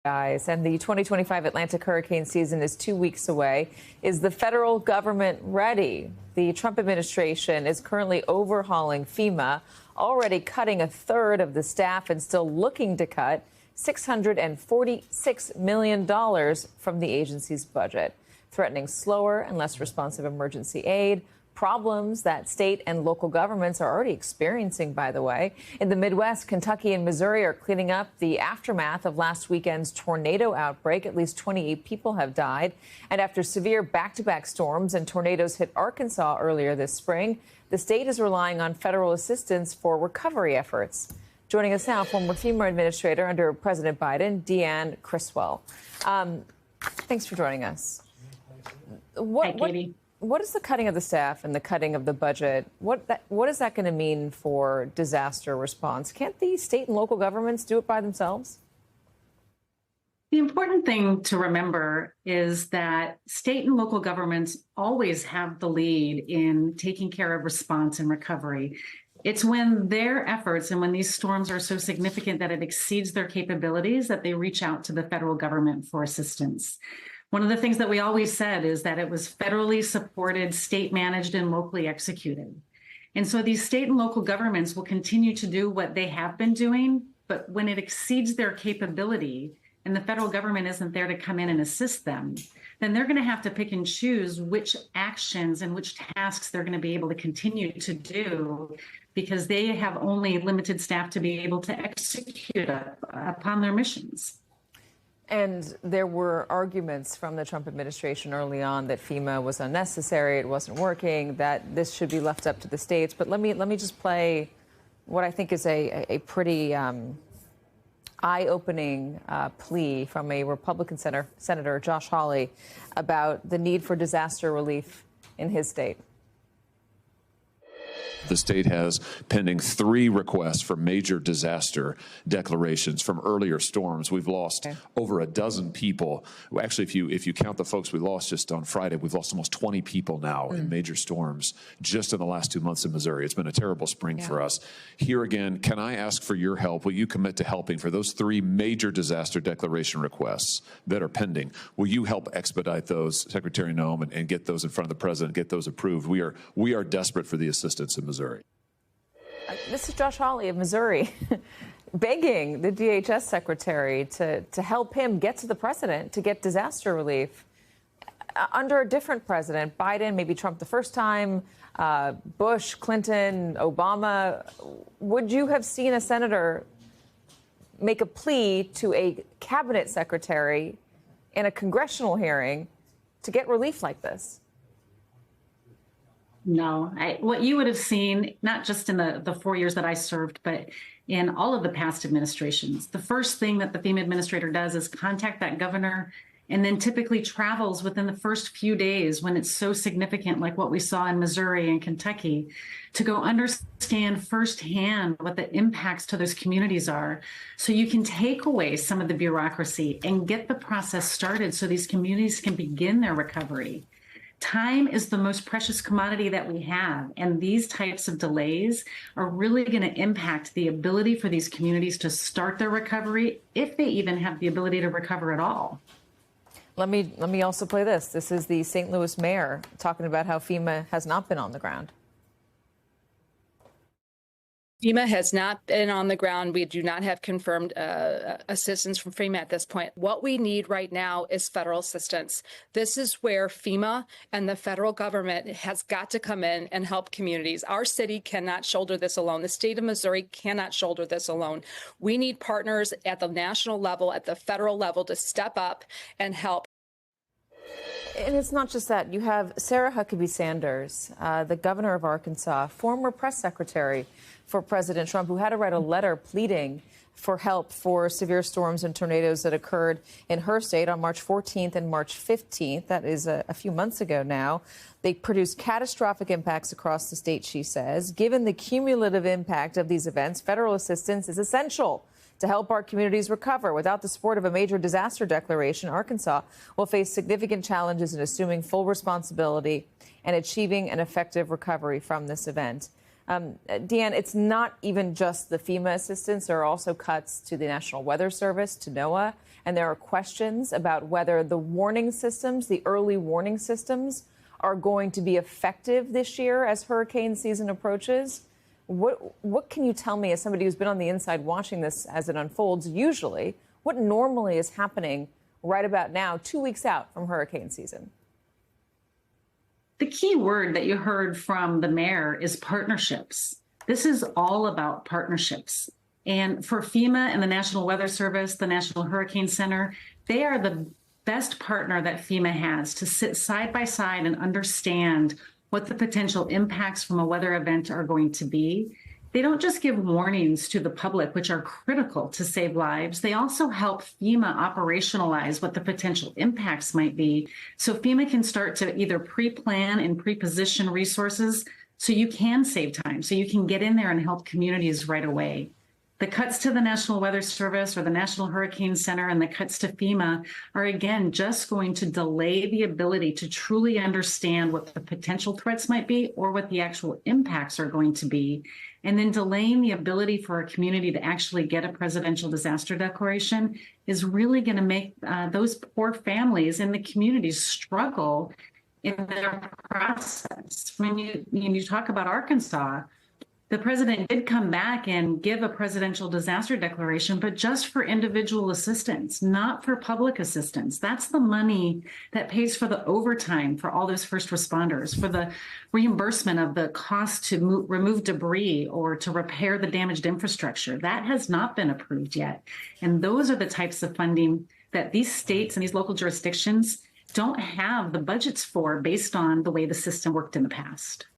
Guys, and the 2025 Atlantic hurricane season is 2 weeks away. Is the federal government ready? The Trump administration is currently overhauling FEMA, already cutting a third of the staff and still looking to cut $646 million from the agency's budget, threatening slower and less responsive emergency aid. Problems that state and local governments are already experiencing, by the way. In the Midwest, Kentucky and Missouri are cleaning up the aftermath of last weekend's tornado outbreak. At least 28 people have died. And after severe back-to-back storms and tornadoes hit Arkansas earlier this spring, the state is relying on federal assistance for recovery efforts. Joining us now, former FEMA administrator under President Biden, Deanne Criswell. Thanks for joining us. Hi, Katie. What is the cutting of the staff and the cutting of the budget? What is that going to mean for disaster response? Can't the state and local governments do it by themselves? The important thing to remember is that state and local governments always have the lead in taking care of response and recovery. It's when their efforts and when these storms are so significant that it exceeds their capabilities that they reach out to the federal government for assistance. One of the things that we always said is that it was federally supported, state managed, and locally executed. And so these state and local governments will continue to do what they have been doing, but when it exceeds their capability and the federal government isn't there to come in and assist them, then they're going to have to pick and choose which actions and which tasks they're going to be able to continue to do because they have only limited staff to be able to execute upon their missions. And there were arguments from the Trump administration early on that FEMA was unnecessary, it wasn't working, that this should be left up to the states. But let me just play what I think is a pretty eye-opening plea from a Republican Senator Josh Hawley about the need for disaster relief in his state. The state has pending 3 requests for major disaster declarations from earlier storms. We've lost over a dozen people. Actually, if you count the folks we lost just on Friday, we've lost almost 20 people now in major storms just in the last 2 months in Missouri. It's been a terrible spring for us. Here again, can I ask for your help? Will you commit to helping for those 3 major disaster declaration requests that are pending? Will you help expedite those, Secretary Noem, and get those in front of the president, get those approved? We are desperate for the assistance in Missouri. This is Josh Hawley of Missouri begging the DHS secretary to help him get to the president to get disaster relief. Under a different president, Biden, maybe Trump the first time, Bush, Clinton, Obama, would you have seen a senator make a plea to a cabinet secretary in a congressional hearing to get relief like this? No, what you would have seen, not just in the 4 years that I served, but in all of the past administrations, the first thing that the FEMA administrator does is contact that governor and then typically travels within the first few days when it's so significant, like what we saw in Missouri and Kentucky, to go understand firsthand what the impacts to those communities are. So you can take away some of the bureaucracy and get the process started so these communities can begin their recovery. Time is the most precious commodity that we have, and these types of delays are really going to impact the ability for these communities to start their recovery, if they even have the ability to recover at all. Let me also play this. This is the St. Louis mayor talking about how FEMA has not been on the ground. FEMA has not been on the ground. We do not have confirmed assistance from FEMA at this point. What we need right now is federal assistance. This is where FEMA and the federal government has got to come in and help communities. Our city cannot shoulder this alone. The state of Missouri cannot shoulder this alone. We need partners at the national level, at the federal level, to step up and help. And it's not just that. You have Sarah Huckabee Sanders, the governor of Arkansas, former press secretary for President Trump, who had to write a letter pleading for help for severe storms and tornadoes that occurred in her state on March 14th and March 15th. That is a few months ago now. They produced catastrophic impacts across the state, she says. Given the cumulative impact of these events, federal assistance is essential to help our communities recover. Without the support of a major disaster declaration, Arkansas will face significant challenges in assuming full responsibility and achieving an effective recovery from this event. Deanne, it's not even just the FEMA assistance. There are also cuts to the National Weather Service, to NOAA, and there are questions about whether the warning systems, the early warning systems, are going to be effective this year as hurricane season approaches. What can you tell me, as somebody who's been on the inside watching this as it unfolds, usually, what normally is happening right about now, 2 weeks out from hurricane season? The key word that you heard from the mayor is partnerships. This is all about partnerships. And for FEMA and the National Weather Service, the National Hurricane Center, they are the best partner that FEMA has to sit side by side and understand what the potential impacts from a weather event are going to be. They don't just give warnings to the public, which are critical to save lives. They also help FEMA operationalize what the potential impacts might be, so FEMA can start to either pre-plan and pre-position resources so you can save time, so you can get in there and help communities right away. The cuts to the National Weather Service or the National Hurricane Center and the cuts to FEMA are, again, just going to delay the ability to truly understand what the potential threats might be or what the actual impacts are going to be. And then delaying the ability for a community to actually get a presidential disaster declaration is really going to make those poor families in the communities struggle in their process. When you talk about Arkansas, the president did come back and give a presidential disaster declaration, but just for individual assistance, not for public assistance. That's the money that pays for the overtime for all those first responders, for the reimbursement of the cost to remove debris or to repair the damaged infrastructure. That has not been approved yet. And those are the types of funding that these states and these local jurisdictions don't have the budgets for based on the way the system worked in the past.